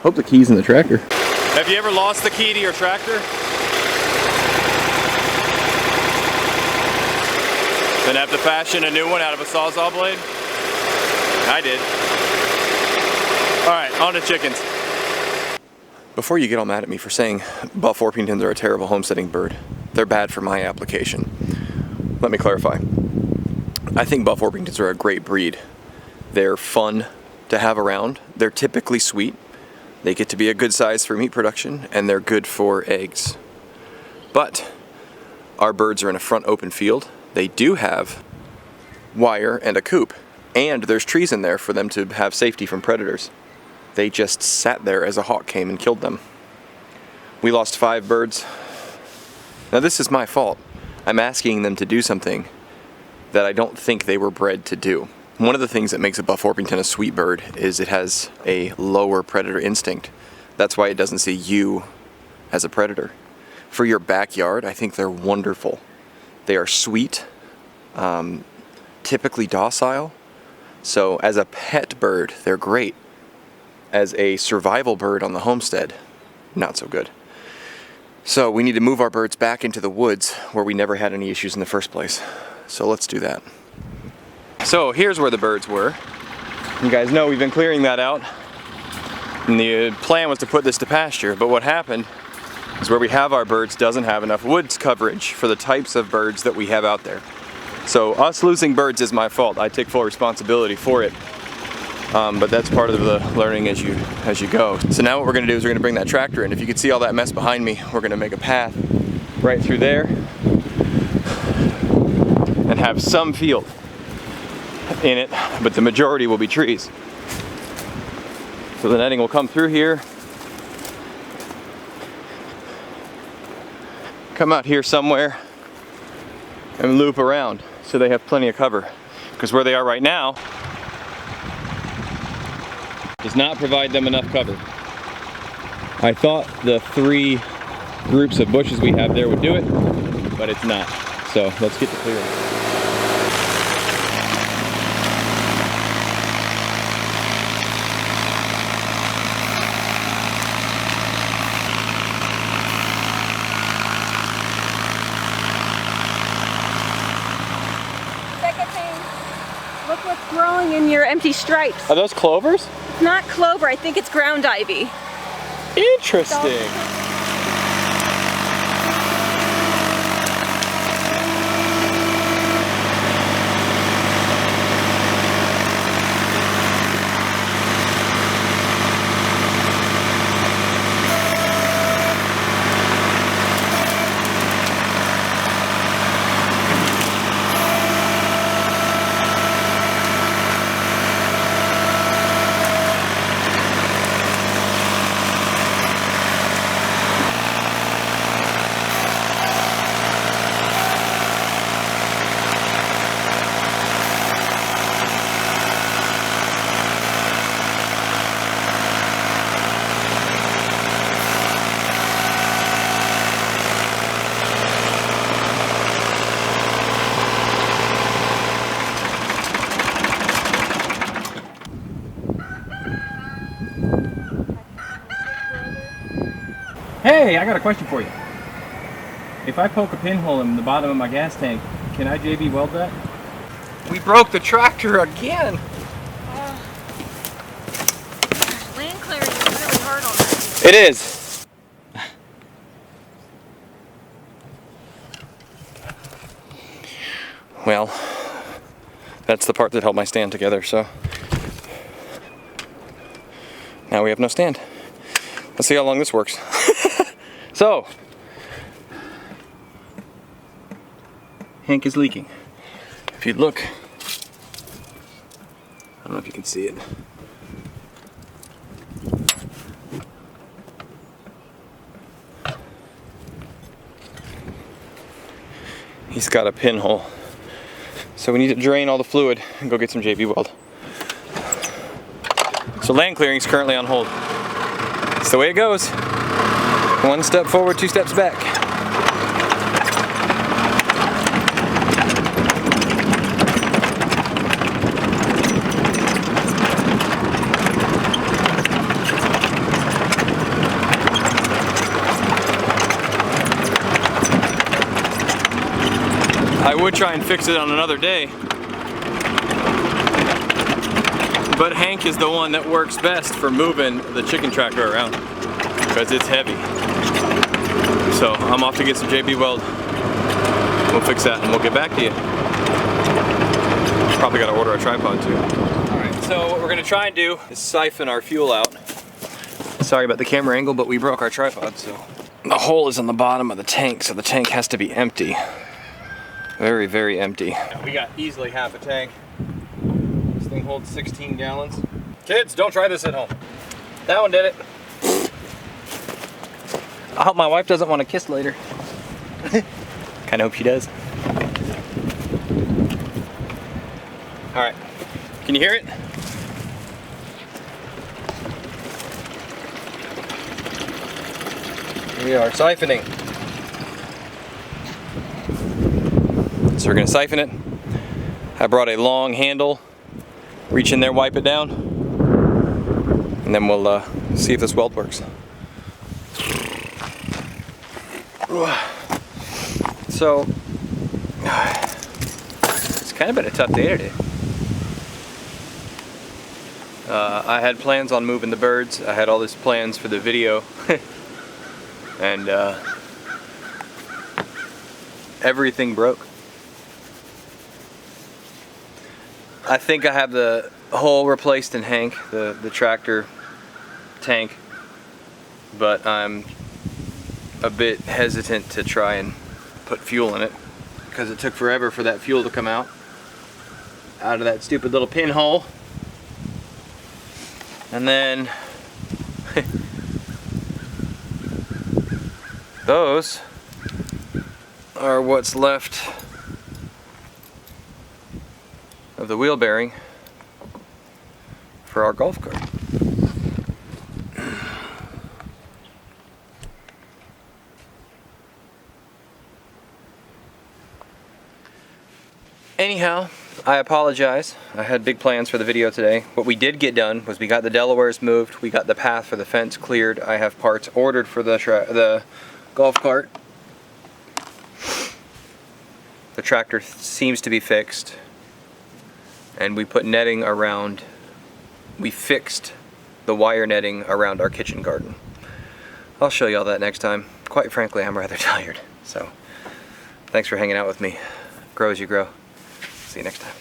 Hope the key's in the tractor. Have you ever lost the key to your tractor? Then have to fashion a new one out of a Sawzall blade? I did. Alright, on to chickens. Before you get all mad at me for saying buff Orpingtons are a terrible homesteading bird, they're bad for my application. Let me clarify. I think buff Orpingtons are a great breed. They're fun to have around. They're typically sweet. They get to be a good size for meat production, and they're good for eggs. But our birds are in a front open field. They do have wire and a coop, and there's trees in there for them to have safety from predators. They just sat there as a hawk came and killed them. We lost 5 birds. Now this is my fault. I'm asking them to do something that I don't think they were bred to do. One of the things that makes a buff Orpington a sweet bird is it has a lower predator instinct. That's why it doesn't see you as a predator. For your backyard, I think they're wonderful. They are sweet, typically docile. So as a pet bird, they're great. As a survival bird on the homestead, not so good. So we need to move our birds back into the woods where we never had any issues in the first place. So let's do that. So here's where the birds were. You guys know we've been clearing that out. And the plan was to put this to pasture, but what happened is where we have our birds doesn't have enough woods coverage for the types of birds that we have out there. So us losing birds is my fault. I take full responsibility for it. But that's part of the learning as you go. So now what we're gonna do is we're gonna bring that tractor in. If you can see all that mess behind me, we're gonna make a path right through there and have some field in it, but the majority will be trees. So the netting will come through here, come out here somewhere, and loop around so they have plenty of cover. Because where they are right now does not provide them enough cover. I thought the 3 groups of bushes we have there would do it, but it's not. So let's get to clearing. Look what's growing in your empty stripes. Are those clovers? It's not clover, I think it's ground ivy. Interesting. Hey, I got a question for you. If I poke a pinhole in the bottom of my gas tank, can I JB weld that? We broke the tractor again. Land clearing is really hard on that. It is. Well, that's the part that held my stand together, so now we have no stand. Let's see how long this works. So, Hank is leaking. If you look, I don't know if you can see it. He's got a pinhole. So we need to drain all the fluid and go get some JB weld. So land clearing is currently on hold. It's the way it goes. 1 step forward, 2 steps back. would try and fix it on another day, but Hank is the one that works best for moving the chicken tractor around because it's heavy. So I'm off to get some JB weld. We'll fix that and we'll get back to you. Probably got to order a tripod too. Alright, so what we're going to try and do is siphon our fuel out. Sorry about the camera angle, but we broke our tripod, so the hole is on the bottom of the tank, so the tank has to be empty. Very, very empty. We got easily half a tank. This thing holds 16 gallons. Kids, don't try this at home. That one did it. I hope my wife doesn't want to kiss later. Kind of hope she does. All right, can you hear it? We are siphoning. So we're gonna siphon it. I brought a long handle. Reach in there, wipe it down, and then we'll see if this weld works. So, it's kind of been a tough day today. I had plans on moving the birds. I had all these plans for the video. And everything broke. I think I have the hole replaced in Hank, the tractor tank, but I'm a bit hesitant to try and put fuel in it because it took forever for that fuel to come out of that stupid little pinhole. And then those are what's left of the wheel bearing for our golf cart. Anyhow, I apologize. I had big plans for the video today. What we did get done was we got the Delawares moved, we got the path for the fence cleared. I have parts ordered for the golf cart. The tractor seems to be fixed, and we put netting around. We fixed the wire netting around our kitchen garden. I'll show you all that next time. Quite frankly, I'm rather tired. So, thanks for hanging out with me. Grow as you grow. See you next time.